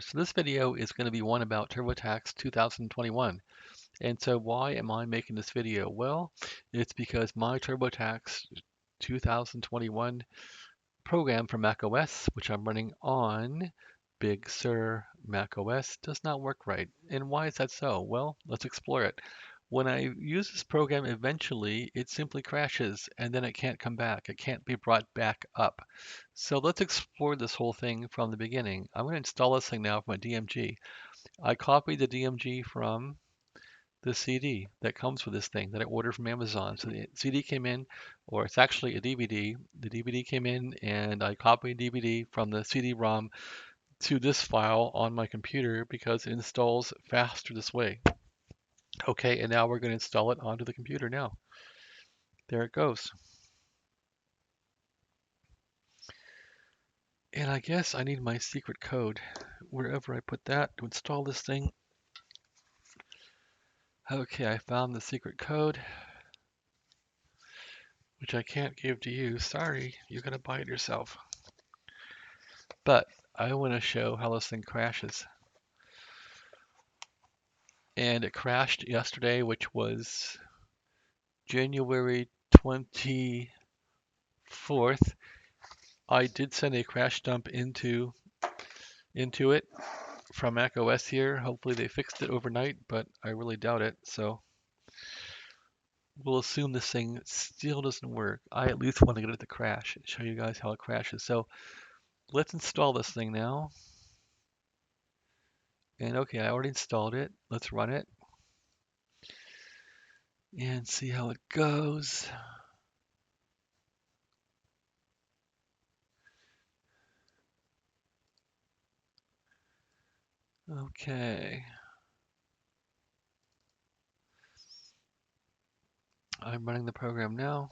So this video is going to be one about TurboTax 2021. And so why am I making this video? Well, it's because my TurboTax 2021 program for macOS, which I'm running on BIG Sur macOS, does not work right. And why is that so? Well, let's explore it. When I use this program, eventually it simply crashes and then it can't come back. It can't be brought back up. So let's explore this whole thing from the beginning. I'm going to install this thing now from a DMG. I copied the DMG from the CD that comes with this thing that I ordered from Amazon. So the CD came in, or it's actually a DVD. The DVD came in and I copied DVD from the CD-ROM to this file on my computer because it installs faster this way. Okay, and now we're going to install it onto the computer now. There it goes. And I guess I need my secret code wherever I put that to install this thing. Okay, I found the secret code, which I can't give to you. Sorry, you're going to buy it yourself. But I want to show how this thing crashes. And it crashed yesterday, which was January 24th. I did send a crash dump into it from macOS here. Hopefully they fixed it overnight, but I really doubt it. So we'll assume this thing still doesn't work. I at least want to get it to crash and show you guys how it crashes. So let's install this thing now. And okay, I already installed it. Let's run it and see how it goes. Okay. I'm running the program now.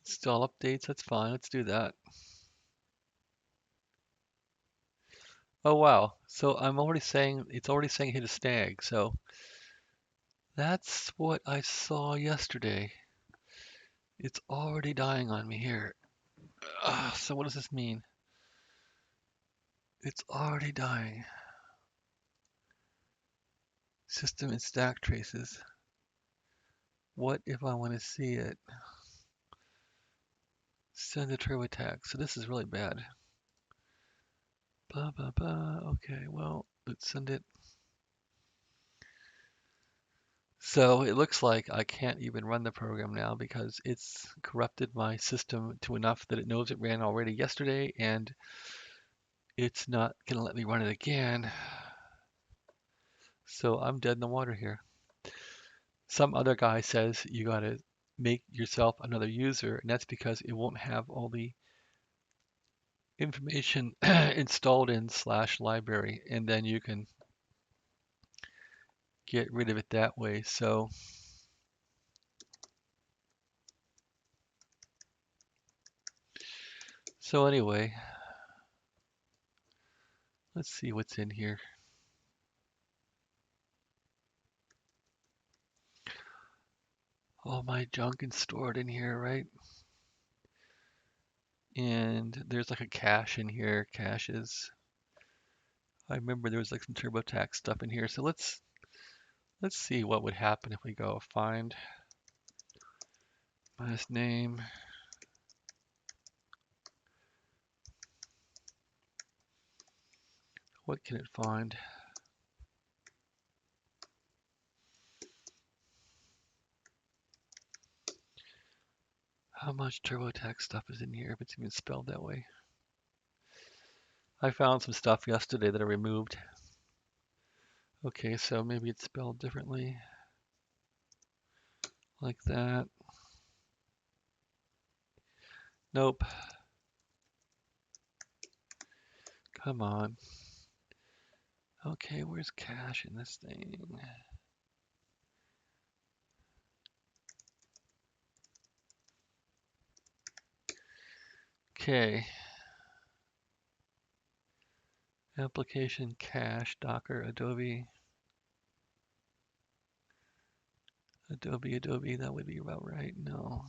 Install updates, that's fine. Let's do that. Oh wow. So I'm already saying it's already saying hit a snag. So that's what I saw yesterday. It's already dying on me here. So what does this mean? It's already dying. System and stack traces. What if I want to see it? Send a TurboTax. So this is really bad. Blah, blah, blah. Okay, well, let's send it. So it looks like I can't even run the program now because it's corrupted my system to enough that it knows it ran already yesterday and it's not going to let me run it again. So I'm dead in the water here. Some other guy says you got to make yourself another user, and that's because it won't have all the information installed in /library, and then you can get rid of it that way. So anyway, let's see what's in here. All my junk is stored in here, right? And there's like a cache in here. Caches. I remember there was like some TurboTax stuff in here. So let's see what would happen if we go find last name. What can it find? How much TurboTax stuff is in here if it's even spelled that way? I found some stuff yesterday that I removed. Okay, so maybe it's spelled differently. Like that. Nope. Come on. Okay, where's cache in this thing? Okay. Application cache, Docker, Adobe, that would be about right. No.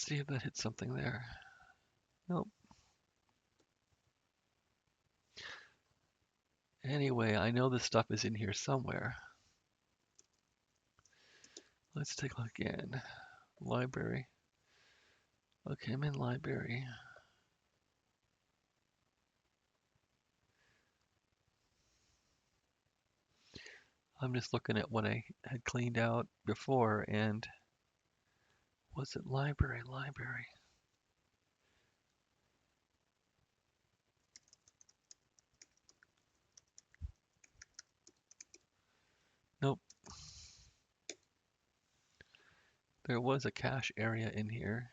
see if that hits something there. Nope. Anyway, I know this stuff is in here somewhere. Let's take a look again. Library. Okay, I'm in library. I'm just looking at what I had cleaned out before, and was it library? Library. Nope. There was a cache area in here.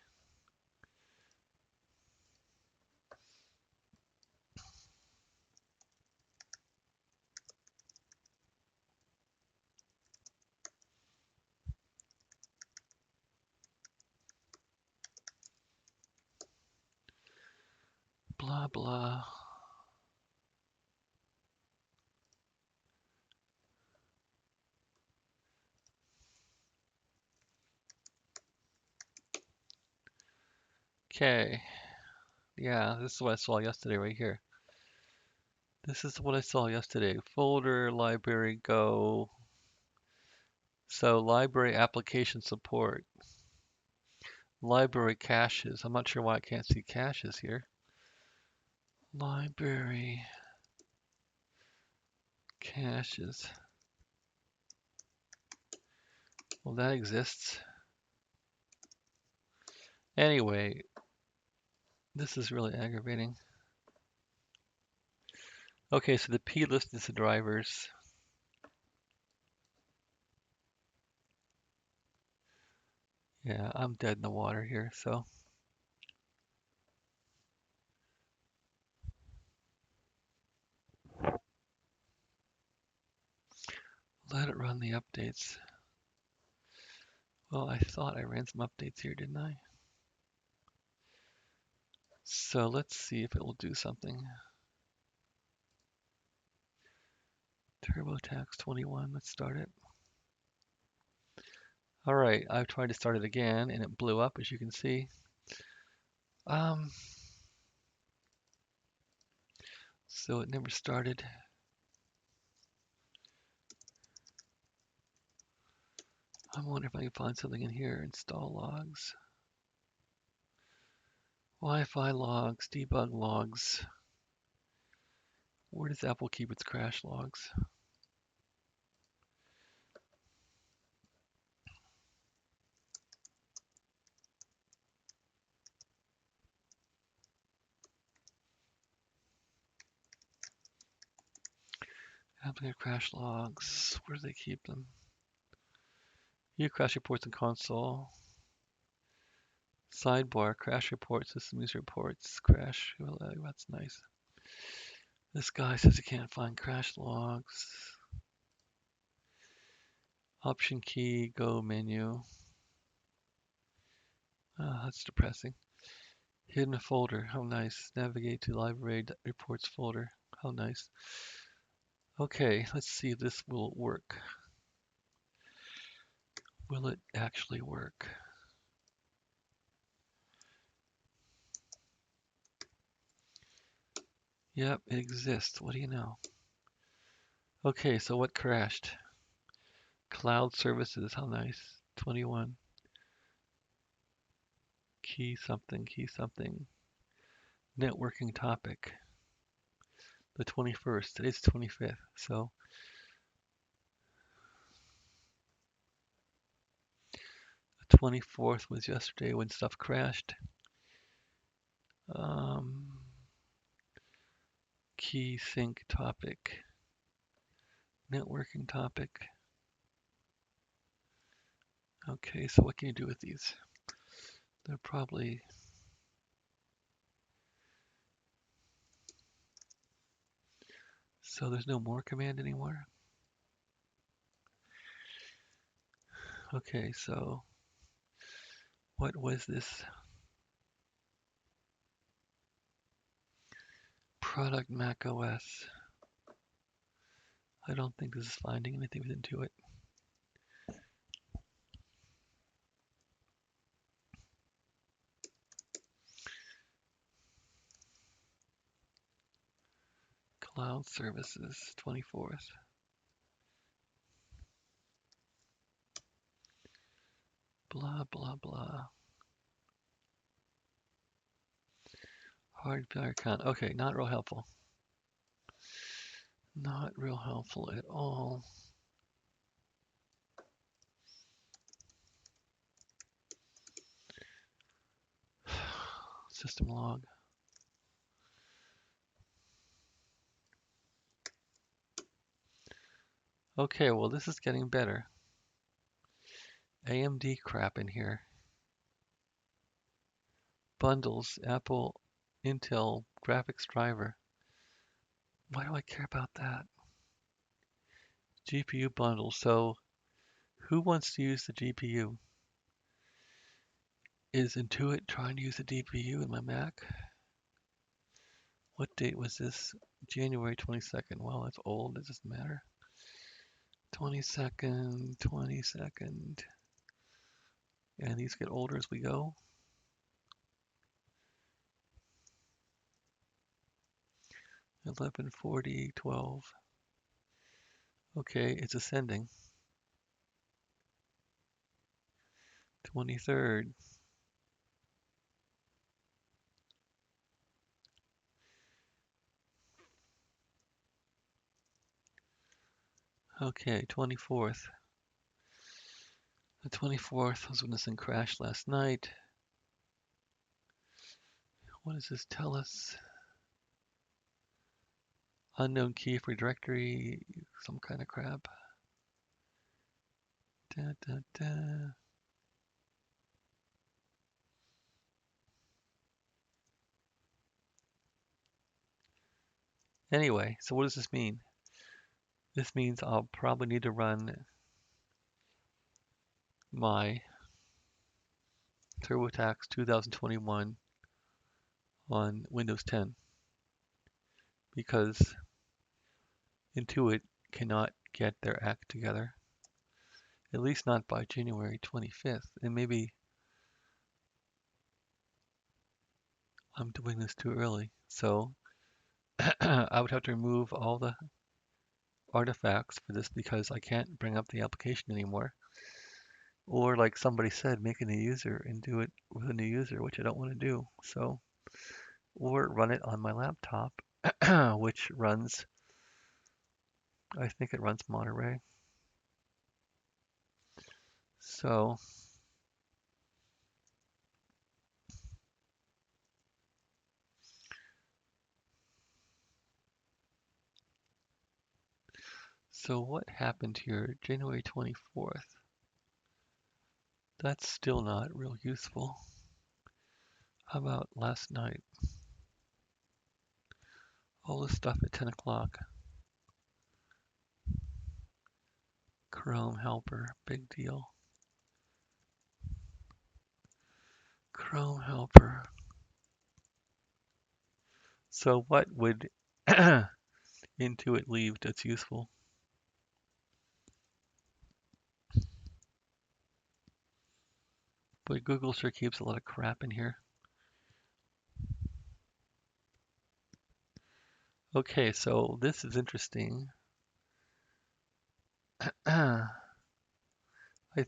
Blah, blah. Okay. Yeah, this is what I saw yesterday right here. This is what I saw yesterday. Folder, library, go. So library application support. Library caches. I'm not sure why I can't see caches here. Library caches. Well, that exists. Anyway, this is really aggravating. Okay, so the P list is the drivers. Yeah, I'm dead in the water here, so. Let it run the updates. Well, I thought I ran some updates here, didn't I? So let's see if it will do something. Turbotax 21, let's start it. All right, I've tried to start it again and it blew up, as you can see. So it never started. I wonder if I can find something in here. Install logs. Wi-Fi logs, debug logs. Where does Apple keep its crash logs? Apple crash logs. Where do they keep them? View crash reports in console. Sidebar, crash reports, system user reports, crash. Well, that's nice. This guy says he can't find crash logs. Option key, go menu. Oh, that's depressing. Hidden folder, how nice. Navigate to library reports folder, how nice. Okay, let's see if this will work. Will it actually work? Yep, it exists. What do you know? Okay, so what crashed? Cloud services, how nice. 21. Key something, key something. Networking topic. The 21st. Today's the 25th. So the 24th was yesterday when stuff crashed. Key sync topic. Networking topic. Okay, so what can you do with these? They're probably so there's no more command anymore. Okay, so what was this? Product macOS. I don't think this is finding anything with Intuit. Cloud services, 24th. Blah, blah, blah. Hardware account. Okay, not real helpful. Not real helpful at all. System log. Okay, well this is getting better. AMD crap in here. Bundles, Apple, Intel, graphics driver. Why do I care about that? GPU bundle. So who wants to use the GPU? Is Intuit trying to use the GPU in my Mac? What date was this? January 22nd. Well, it's old. It doesn't matter. 22nd, 22nd. And these get older as we go. 1140, 12. Okay, it's ascending. 23rd. Okay, 24th. The 24th was when this thing crashed last night. What does this tell us? Unknown key for directory, some kind of crap. Da, da, da. Anyway, so what does this mean? This means I'll probably need to run my TurboTax 2021 on Windows 10 because Intuit cannot get their act together, at least not by January 25th. And maybe I'm doing this too early. So I would have to remove all the artifacts for this because I can't bring up the application anymore. Or like somebody said, make a new user and do it with a new user, which I don't want to do. So, or run it on my laptop, which runs, I think it runs Monterey. So, what happened here? January 24th. That's still not real useful. How about last night? All this stuff at 10 o'clock. Chrome helper, big deal. Chrome helper. So what would Intuit leave that's useful? But Google sure keeps a lot of crap in here. Okay, so this is interesting. I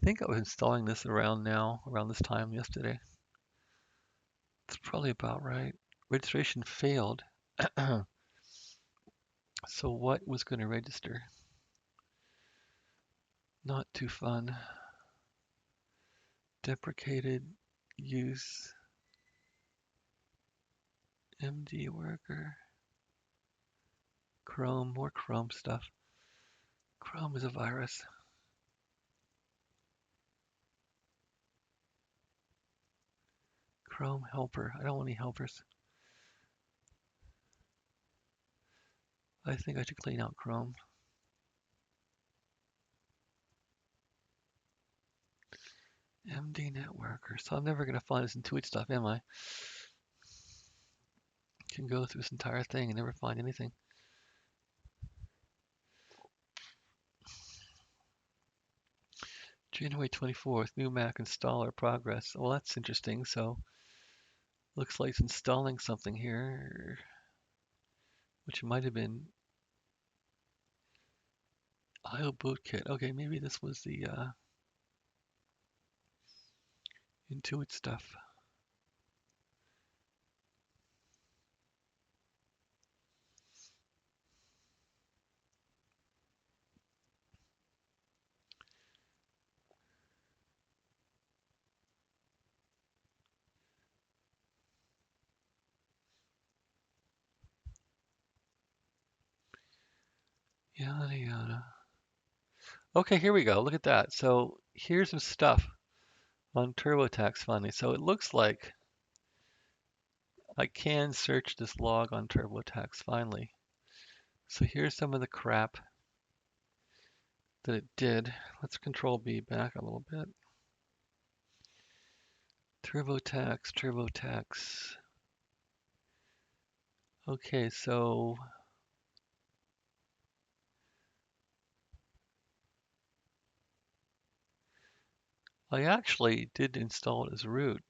think I was installing this around this time yesterday. It's probably about right. Registration failed. So what was going to register? Not too fun. Deprecated use MD worker. Chrome, more Chrome stuff. Chrome is a virus. Chrome helper. I don't want any helpers. I think I should clean out Chrome. MD networker. So I'm never going to find this Intuit stuff, am I? Can go through this entire thing and never find anything. January 24th, new Mac installer progress. Well, that's interesting. So looks like it's installing something here, which might have been IO bootkit. Okay, maybe this was the Intuit stuff. Yada yada. Okay, here we go. Look at that. So here's some stuff on TurboTax finally. So it looks like I can search this log on TurboTax finally. So here's some of the crap that it did. Let's Control B back a little bit. TurboTax, TurboTax. Okay, so I actually did install it as root,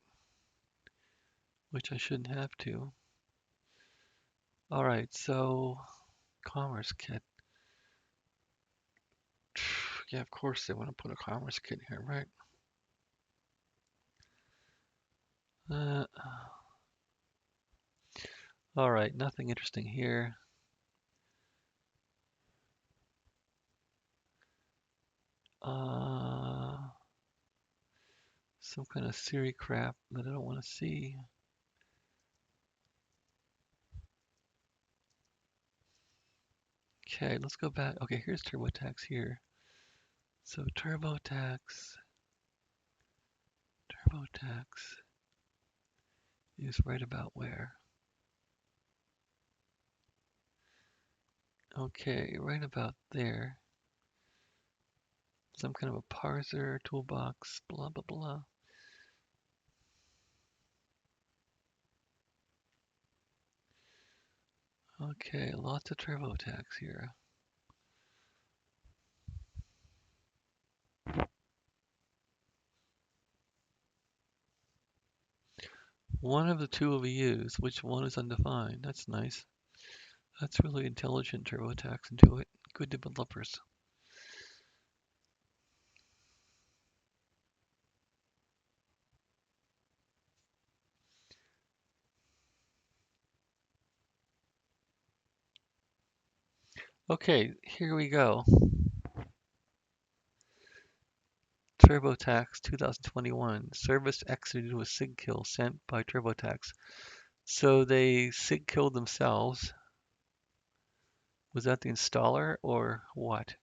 which I shouldn't have to. All right, so Commerce Kit. Yeah, of course they want to put a Commerce Kit here, right? Uh, all right, nothing interesting here. Some kind of Siri crap that I don't want to see. Okay, let's go back. Okay, here's TurboTax here. So TurboTax is right about where? Okay, right about there. Some kind of a parser, toolbox, blah, blah, blah. Okay, lots of TurboTax here. One of the two will be used. Which one is undefined? That's nice. That's really intelligent TurboTax into it. Good developers. Okay, here we go. TurboTax 2021. Service exited with SIGKILL sent by TurboTax. So they SIGKILLed themselves. Was that the installer or what?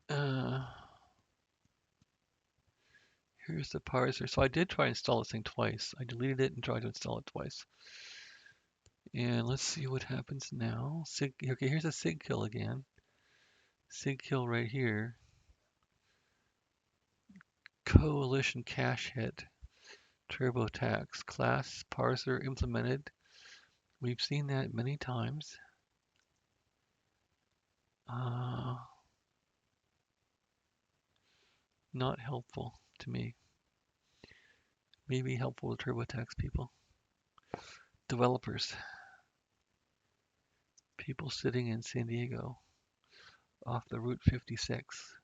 Uh, Here's the parser. So I did try to install this thing twice. I deleted it and tried to install it twice. And let's see what happens now. Okay, here's a SIGKILL again. SIGKILL right here. Coalition cache hit. TurboTax class parser implemented. We've seen that many times. Not helpful to me. Maybe helpful to TurboTax people. Developers. People sitting in San Diego off the Route 56.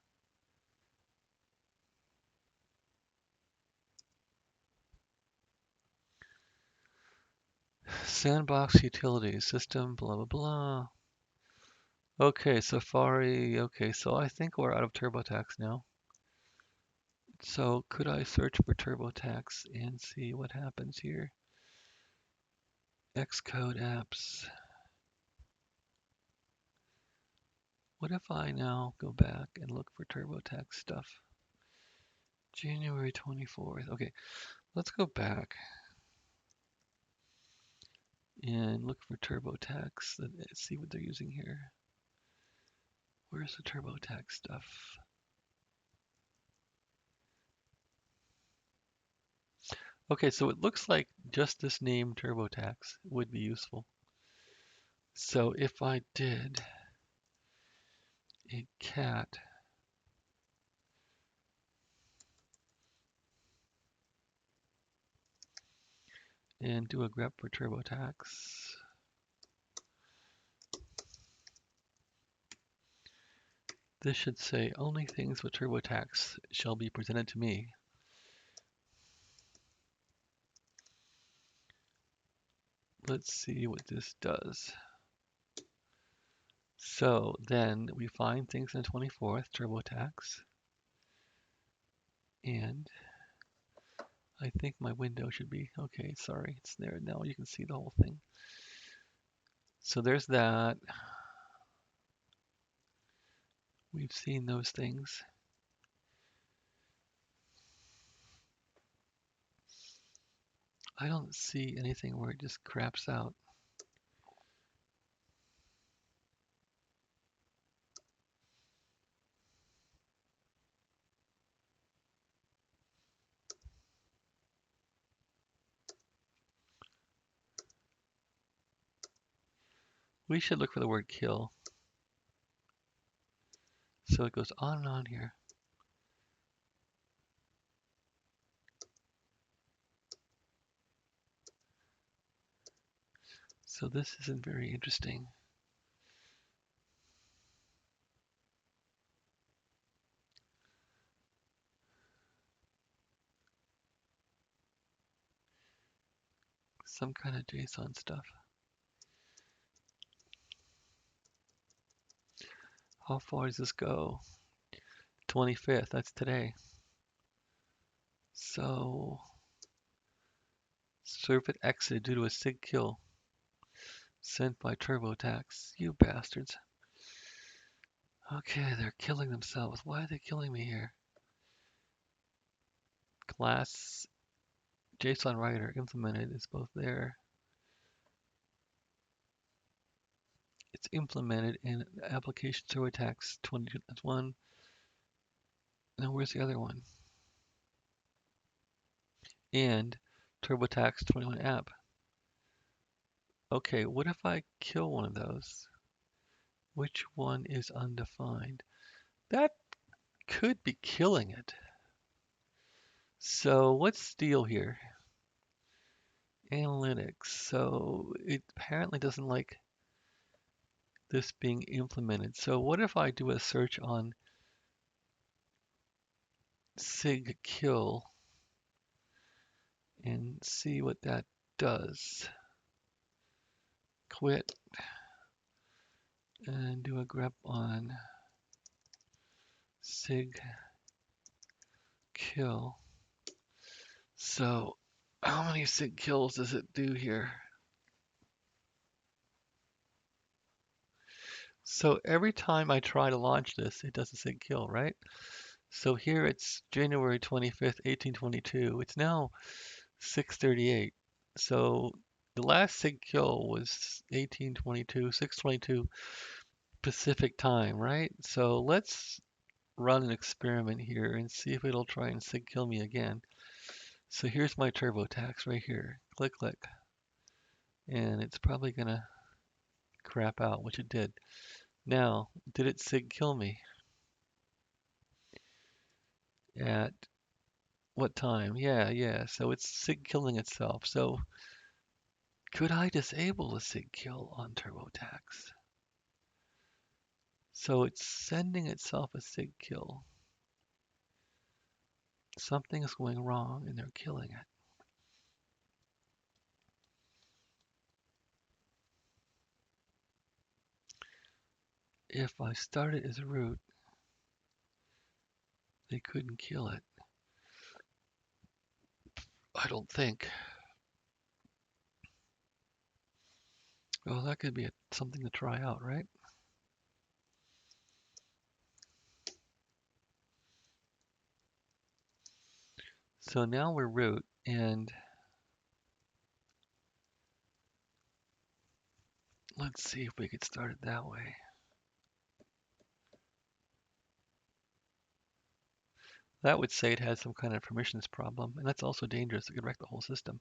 Sandbox utilities, system, blah, blah, blah. Okay, Safari. Okay, so I think we're out of TurboTax now. So could I search for TurboTax and see what happens here? XCode apps. What if I now go back and look for TurboTax stuff? January 24th. Okay, let's go back and look for TurboTax and see what they're using here. Where's the TurboTax stuff? Okay, so it looks like just this name TurboTax would be useful. So if I did a cat and do a grep for TurboTax, This should say only things with TurboTax shall be presented to me. Let's see what this does. So then we find things in the 24th TurboTax, and I think my window should be, okay, sorry, it's there now. You can see the whole thing. So there's that. We've seen those things. I don't see anything where it just craps out. We should look for the word kill. So it goes on and on here. So this isn't very interesting. Some kind of JSON stuff. How far does this go? 25th, that's today. So servant exited due to a SIGKILL sent by TurboTax. You bastards. Okay, they're killing themselves. Why are they killing me here? Class JSON writer implemented is both there. It's implemented in application TurboTax 22. That's one. Now where's the other one? And TurboTax 21 app. Okay, what if I kill one of those? Which one is undefined? That could be killing it. So what's the deal here? Analytics. So it apparently doesn't like this being implemented. So what if I do a search on SIGKILL and see what that does? Quit and do a grep on SIGKILL. So how many SIGKILLs does it do here? So every time I try to launch this, it does a SIGKILL, right? So here it's January 25th, 1822. It's now 6:38. So the last SIGKILL was 1822, 6:22 Pacific time, right? So let's run an experiment here and see if it'll try and SIGKILL me again. So here's my TurboTax right here. Click, click. And it's probably gonna crap out, which it did. Now, did it SIGKILL me? At what time? Yeah. So it's SIGKILLing itself. So could I disable the SIGKILL on TurboTax? So it's sending itself a SIGKILL. Something is going wrong and they're killing it. If I start it as root, they couldn't kill it. I don't think. Well, that could be something to try out, right? So now we're root, and let's see if we could start it that way. That would say it has some kind of permissions problem, and that's also dangerous. It could wreck the whole system.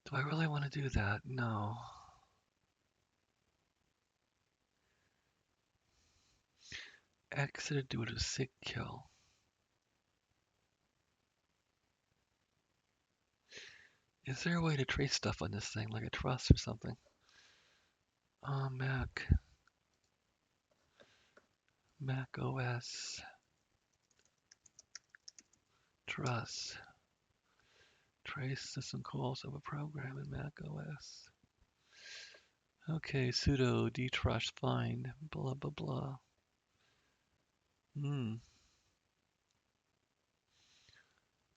Do I really want to do that? No. Exited due to SIGKILL. Is there a way to trace stuff on this thing, like a truss or something? Oh, Mac. MacOS Trust. Trace system calls of a program in macOS. Okay, sudo dtrust find blah blah blah.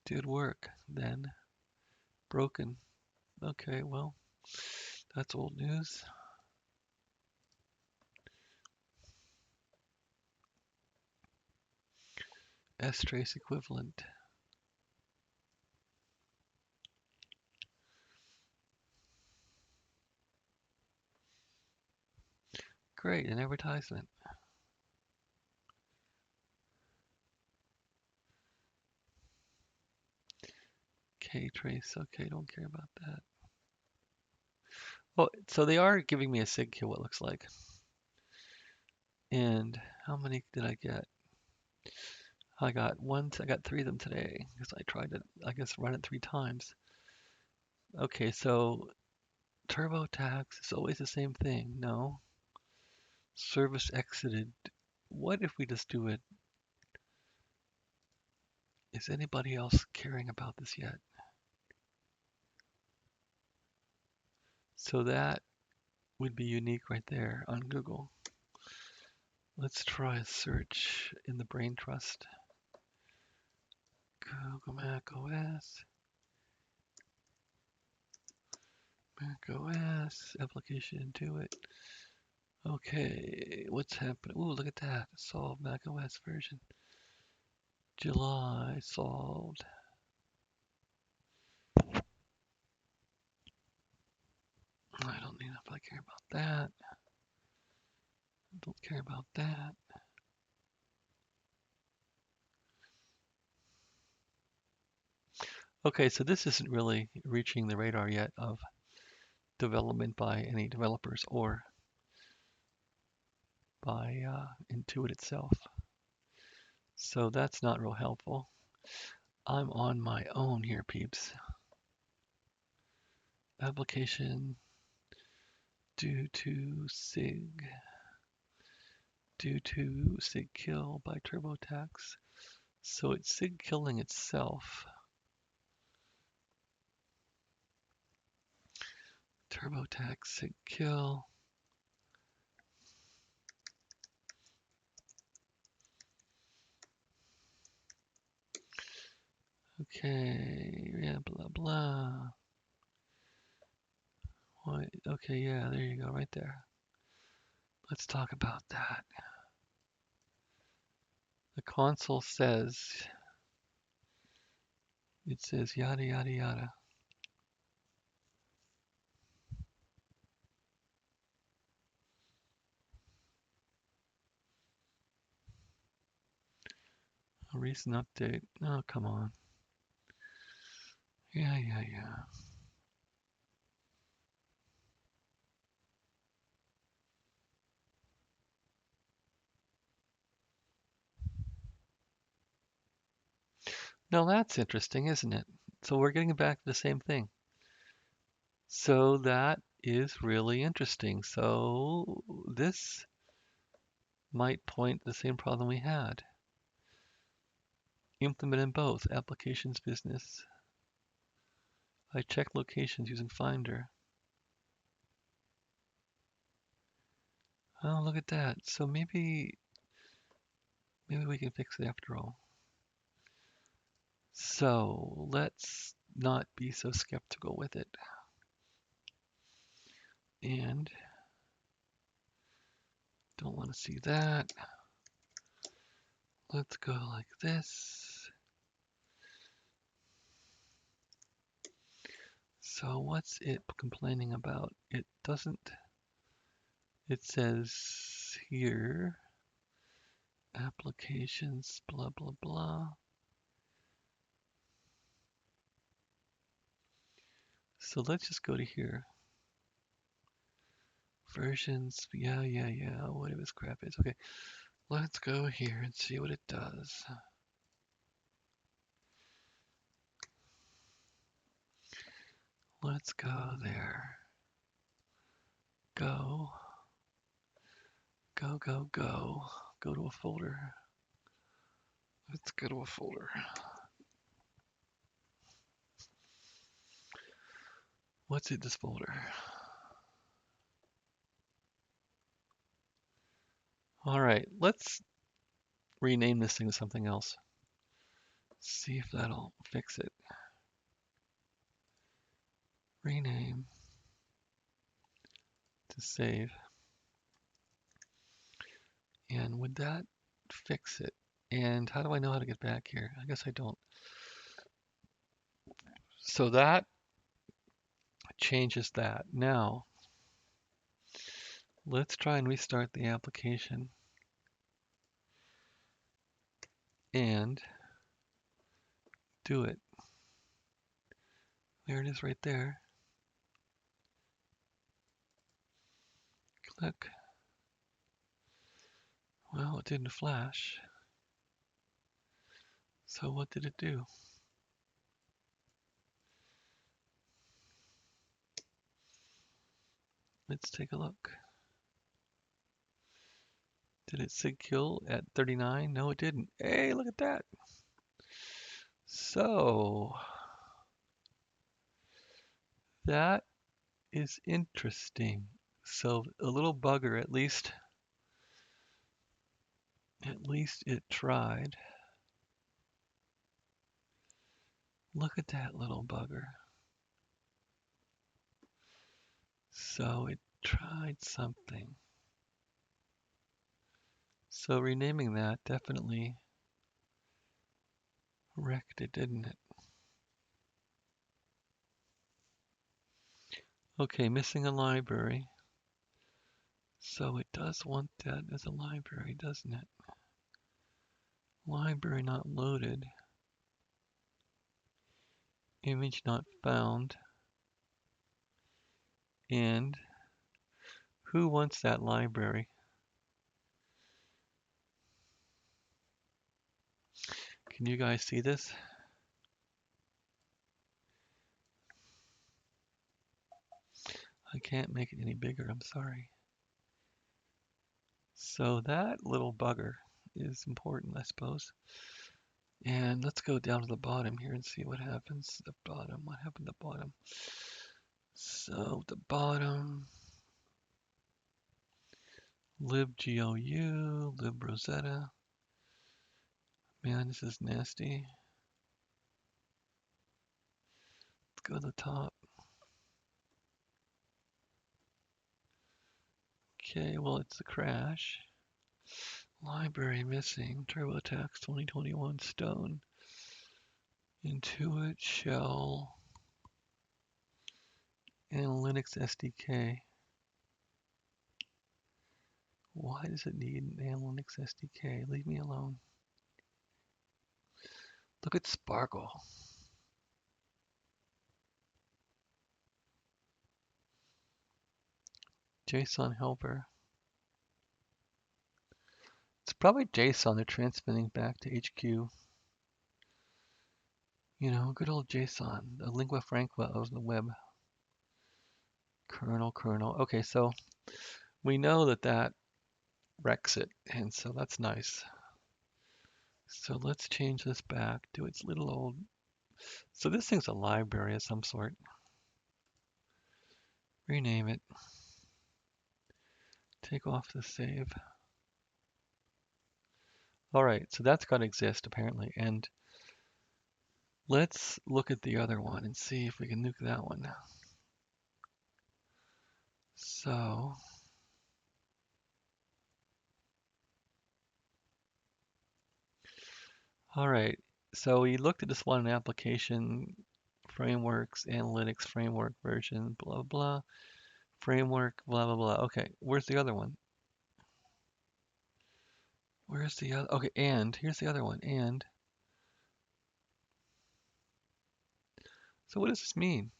Did work then. Broken. Okay, well, that's old news. strace equivalent. Great, an advertisement. K-trace, okay, don't care about that. Oh, so they are giving me a SIGKILL, it looks like. And how many did I get? I got 3 of them today because I tried to, I guess, run it 3 times. Okay, so TurboTax is always the same thing. No. Service exited. What if we just do it? Is anybody else caring about this yet? So that would be unique right there on Google. Let's try a search in the brain trust. Google macOS. macOS application Intuit. Okay, what's happening? Ooh, look at that. Solved macOS version. July solved. I don't know if I care about that. Don't care about that. Okay, so this isn't really reaching the radar yet of development by any developers or by Intuit itself. So that's not real helpful. I'm on my own here, peeps. Application due to SIGKILL by TurboTax. So it's SIGKILLing itself. TurboTax SIGKILL. Okay, yeah, blah blah. What? Okay, yeah, there you go, right there. Let's talk about that. The console says, it says yada yada yada. A recent update. Oh, come on. Yeah. Now that's interesting, isn't it? So we're getting back to the same thing. So that is really interesting. So this might point the same problem we had. Implement in both applications business. I check locations using Finder. Oh, look at that. So maybe we can fix it after all. So let's not be so skeptical with it. And don't want to see that. Let's go like this. So what's it complaining about? It doesn't, it says here, applications, blah, blah, blah. So let's just go to here. Versions, yeah, whatever this crap is. Okay, let's go here and see what it does. Let's go there. Go. go to a folder. Let's go to a folder. What's in this folder? All right, let's rename this thing to something else. See if that'll fix it. Rename to save. And would that fix it? And how do I know how to get back here? I guess I don't. So that changes that. Now, let's try and restart the application. And do it. There it is right there. Click. Well, it didn't flash. So what did it do? Let's take a look. Did it SIGKILL at 39? No, it didn't. Hey, look at that. So that is interesting. So a little bugger, at least it tried. Look at that little bugger. So it tried something. So renaming that definitely wrecked it, didn't it? Okay, missing a library. So it does want that as a library, doesn't it? Library not loaded. Image not found. And who wants that library? Can you guys see this? I can't make it any bigger, I'm sorry. So that little bugger is important, I suppose. And let's go down to the bottom here and see what happens. The bottom, what happened at the bottom? So the bottom, libgou, librosetta. Man, this is nasty. Let's go to the top. Okay, well, it's a crash. Library missing, TurboTax 2021 Stone, Intuit Shell, Analytics SDK. Why does it need an Analytics SDK? Leave me alone. Look at Sparkle. JSON helper. It's probably JSON they're transmitting back to HQ. You know, good old JSON, the lingua franca of the web. Kernel. Okay, so we know that wrecks it, and so that's nice. So let's change this back to its little old. So this thing's a library of some sort. Rename it. Take off the save. All right, so that's got to exist apparently, and let's look at the other one and see if we can nuke that one. So all right, so we looked at this one in application frameworks, analytics framework version, blah blah, framework, blah blah blah. Okay, where's the other one? Where's the other? Okay, and here's the other one. And so what does this mean?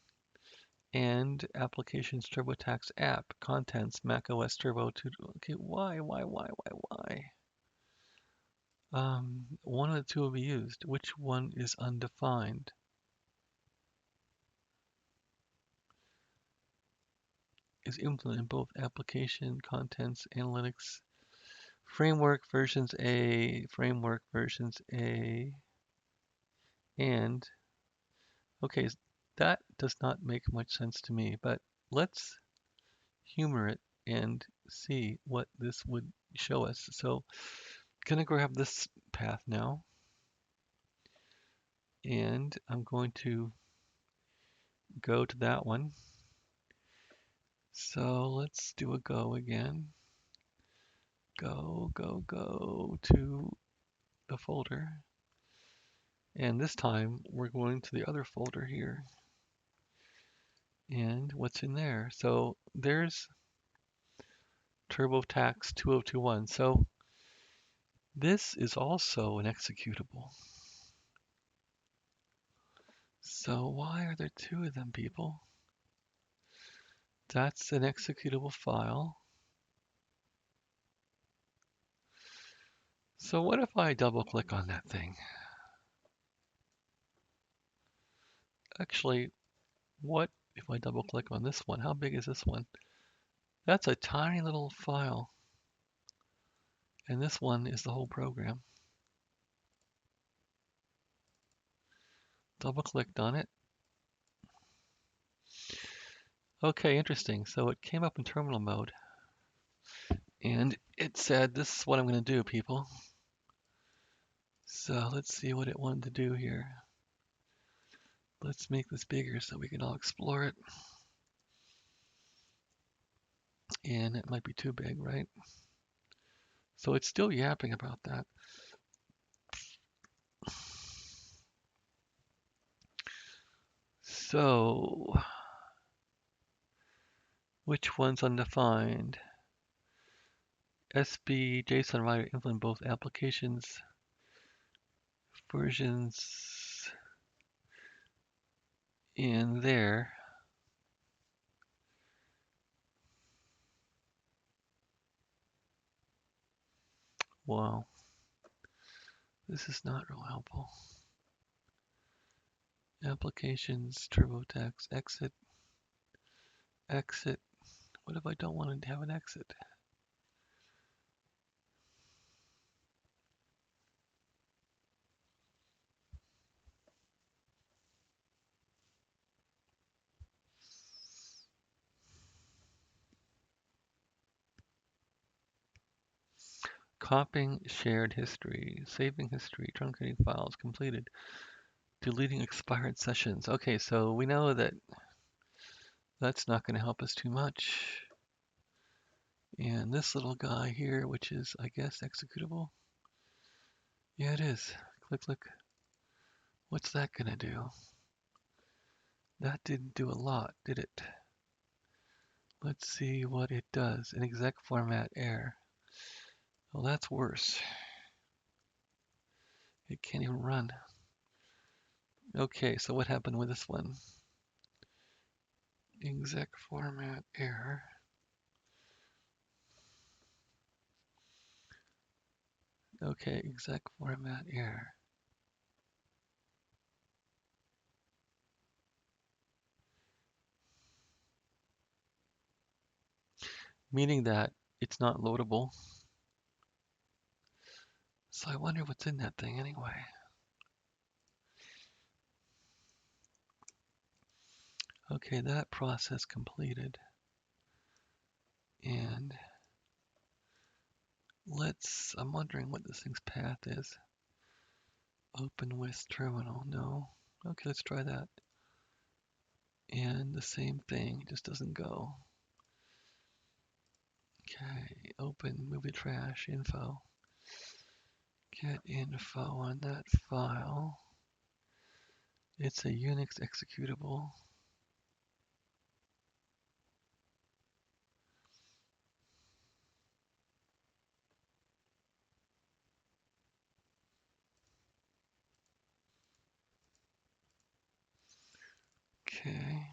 And applications TurboTax app contents macOS Turbo 2. Okay, why? One of the two will be used. Which one is undefined? Is implemented in both application contents analytics framework versions A, framework versions A, and okay, that does not make much sense to me, but let's humor it and see what this would show us. So gonna grab this path now, and I'm going to go to that one. So let's do a go again. Go to the folder. And this time we're going to the other folder here. And what's in there? So there's TurboTax 2021. So this is also an executable. So why are there two of them, people? That's an executable file. So what if I double click on that thing? Actually, what if I double click on this one? How big is this one? That's a tiny little file. And this one is the whole program. Double clicked on it. Okay, interesting. So it came up in terminal mode. And it said, this is what I'm going to do, people. So let's see what it wanted to do here. Let's make this bigger so we can all explore it. And it might be too big, right? So it's still yapping about that. So, which one's undefined? SBJsonWriter implement both applications versions in there. Wow, this is not real helpful. Applications, TurboTax, exit, exit. What if I don't want to have an exit? Copying shared history, saving history, truncating files, completed, deleting expired sessions. Okay, so we know that that's not going to help us too much. And this little guy here, which is, I guess, executable. Yeah, it is. Click, click. What's that going to do? That didn't do a lot, did it? Let's see what it does. An exec format error. Well, that's worse. It can't even run. Okay, so what happened with this one? Exec format error. Okay, exec format error. Meaning that it's not loadable. So I wonder what's in that thing anyway. Okay, that process completed. And I'm wondering what this thing's path is. Open with terminal, no. Okay, let's try that. And the same thing, just doesn't go. Okay, open, move to trash, info. Get info on that file. It's a Unix executable. Okay.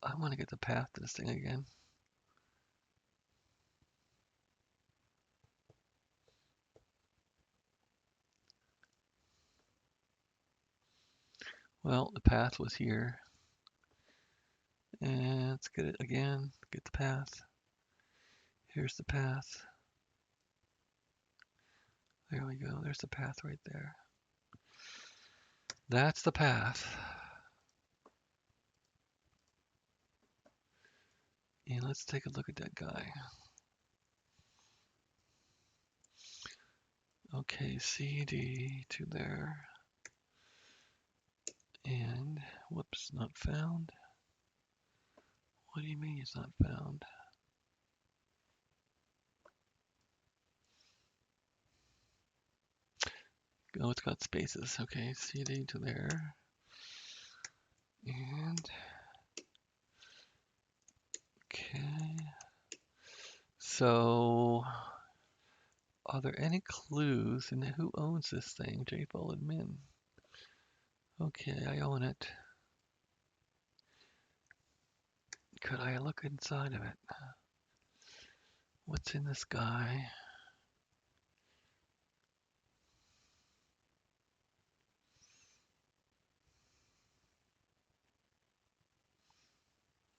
I want to get the path to this thing again. Well, the path was here. And let's get it again, get the path. Here's the path. There we go. There's the path right there. That's the path. And let's take a look at that guy. Okay, CD to there. And, whoops, not found. What do you mean it's not found? Oh, it's got spaces. Okay, CD to there. And, okay. So, are there any clues in who owns this thing? JFoldAdmin. Okay, I own it. Could I look inside of it? What's in this guy?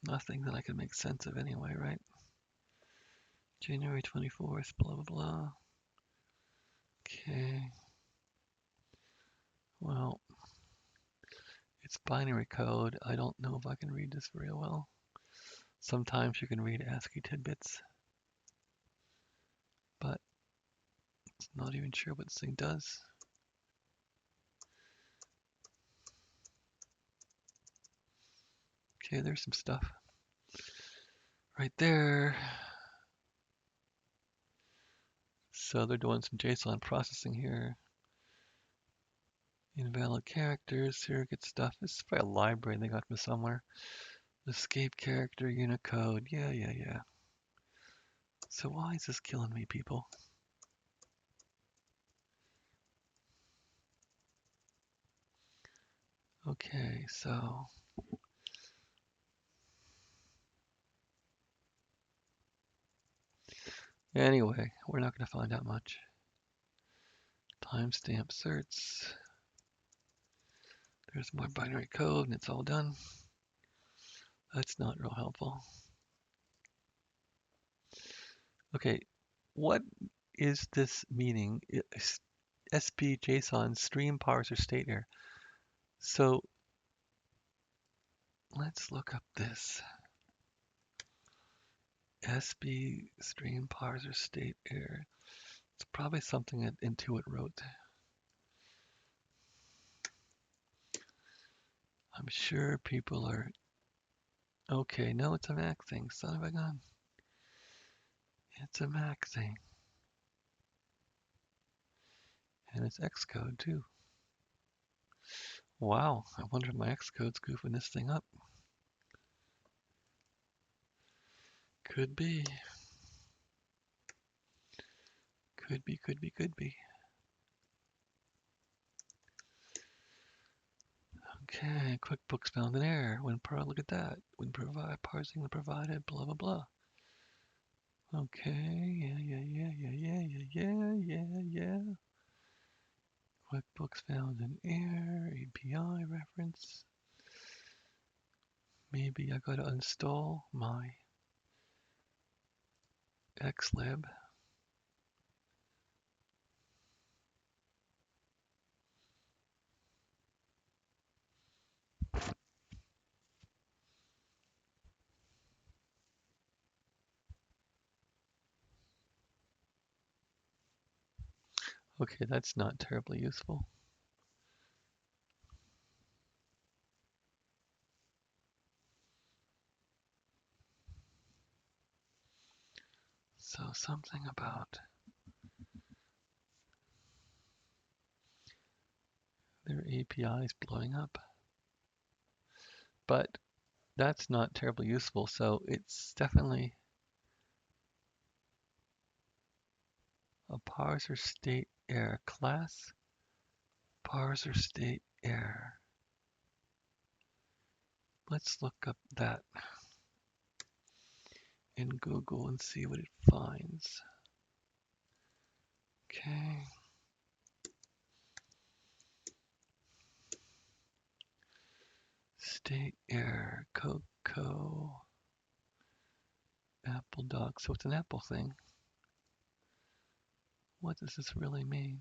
Nothing that I can make sense of anyway, right? January 24th, blah, blah, blah. Okay. Well, it's binary code. I don't know if I can read this very well. Sometimes you can read ASCII tidbits, but it's not even sure what this thing does. Okay, there's some stuff right there. So they're doing some JSON processing here. Invalid characters, surrogate stuff. This is probably a library they got from somewhere. Escape character, Unicode. Yeah. So why is this killing me, people? Okay, so anyway, we're not going to find out much. Timestamp certs. There's more binary code and it's all done. That's not real helpful. Okay, what is this meaning? SBJson stream parser state error. So let's look up this. SB stream parser state error. It's probably something that Intuit wrote. I'm sure people are. Okay, no, it's a Mac thing. Son of a gun. It's a Mac thing. And it's XCode too. Wow, I wonder if my XCode's goofing this thing up. Could be. Could be. Okay, QuickBooks found an error. Look at that. When parsing the provided, blah, blah, blah. Okay, yeah. QuickBooks found an error, API reference. Maybe I gotta install my xlib. Okay, that's not terribly useful. So something about their APIs blowing up. But that's not terribly useful, so it's definitely a parser state error class. Parser state error. Let's look up that in Google and see what it finds. Okay. State error, com.apple.xpc.launchd. So it's an Apple thing. What does this really mean?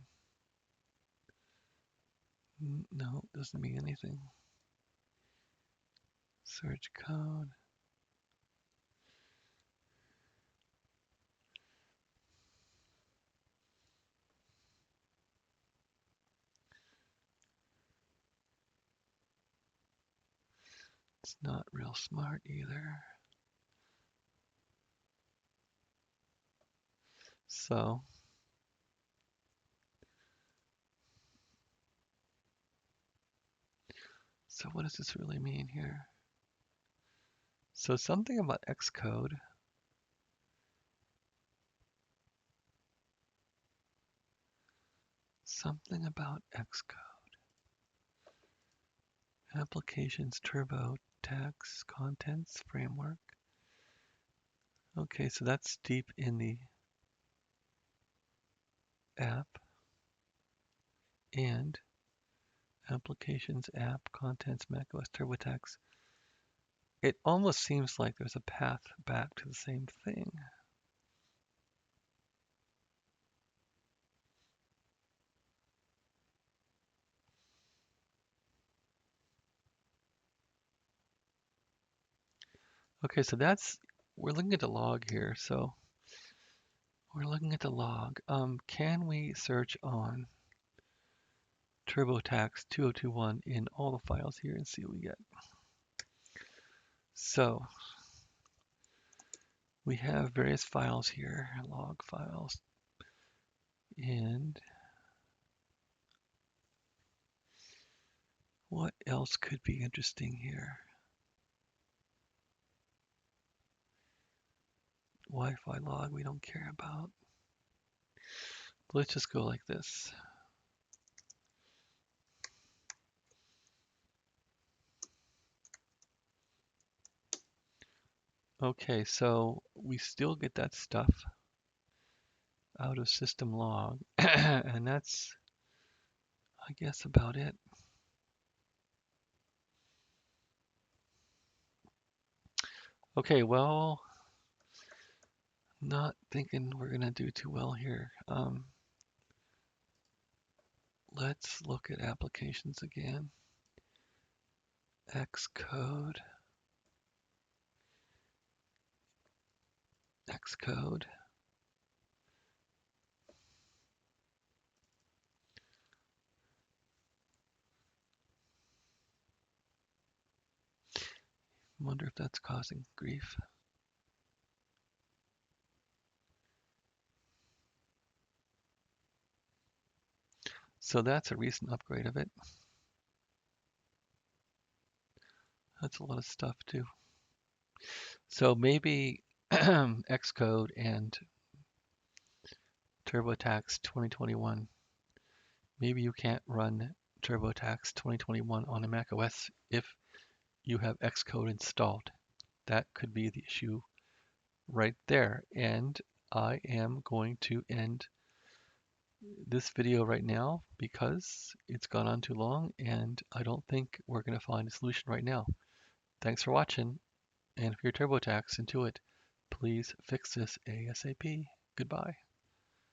No, it doesn't mean anything. Search code. It's not real smart either. So what does this really mean here? So something about XCode. Something about XCode. Applications TurboTax contents framework. Okay, so that's deep in the app. And applications, app, contents, macOS, TurboTax. It almost seems like there's a path back to the same thing. Okay, so we're looking at the log here. So we're looking at the log. Can we search on TurboTax 2021 in all the files here and see what we get? So we have various files here, log files, and what else could be interesting here? Wi-Fi log we don't care about. Let's just go like this. Okay, so we still get that stuff out of system.log, and that's, I guess, about it. Okay, well, not thinking we're gonna do too well here. Let's look at applications again. XCode. XCode. Wonder if that's causing grief. So that's a recent upgrade of it. That's a lot of stuff too. So maybe XCode and TurboTax 2021. Maybe you can't run TurboTax 2021 on a macOS if you have XCode installed. That could be the issue right there. And I am going to end this video right now because it's gone on too long and I don't think we're going to find a solution right now. Thanks for watching, and if you're TurboTax Intuit, please fix this ASAP. Goodbye.